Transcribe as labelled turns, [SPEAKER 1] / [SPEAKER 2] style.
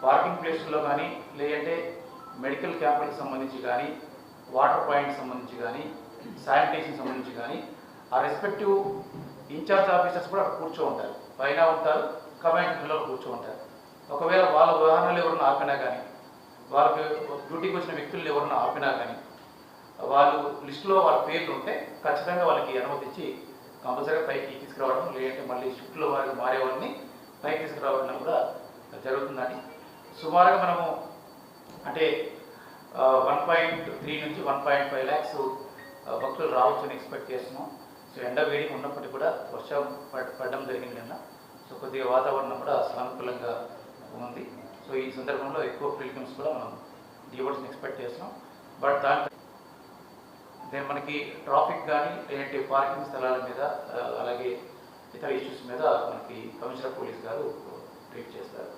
[SPEAKER 1] Parking ప్లేస్లో కానీ లేదంటే మెడికల్ క్యాంపులకు సంబంధించి కానీ వాటర్ పాయింట్కి సంబంధించి కానీ శానిటేషన్ సంబంధించి కానీ ఆ రెస్పెక్టివ్ ఇన్ఛార్జ్ ఆఫీసర్స్ కూడా అక్కడ కూర్చో ఉంటారు, పైన ఉంటారు, కమాండ్ పిల్లలు కూర్చో ఉంటారు. ఒకవేళ వాళ్ళ వాహనాలు ఎవరన్నా ఆపినా కానీ, వాళ్ళకి డ్యూటీకి వచ్చిన వ్యక్తులు ఎవరన్నా ఆపినా కానీ, వాళ్ళు లిస్టులో వాళ్ళ పేర్లు ఉంటే ఖచ్చితంగా వాళ్ళకి అనుమతి ఇచ్చి కంపల్సరీగా పైకి తీసుకురావడం, లేదంటే మళ్ళీ షిఫ్ట్లో వారికి మారే వాళ్ళని పైకి తీసుకురావడం కూడా జరుగుతుందని. సుమారుగా మనము అంటే 1.3 నుంచి 1.5 lakhs భక్తులు రావచ్చని ఎక్స్పెక్ట్ చేస్తున్నాం. సో ఎండ వేడి ఉన్నప్పటికీ కూడా వర్షం పడడం జరిగింది నిన్న. సో కొద్దిగా వాతావరణం కూడా సానుకూలంగా ఉంది. సో ఈ సందర్భంలో ఎక్కువ పిల్గ్రిమ్స్ కూడా మనం డివోట్స్ని ఎక్స్పెక్ట్ చేస్తున్నాం. బట్ దాని మనకి ట్రాఫిక్ కానీ లేదంటే పార్కింగ్ స్థలాల మీద అలాగే ఇతర ఇష్యూస్ మీద మనకి కమిషనర్ పోలీస్ గారు ట్రీట్ చేస్తారు.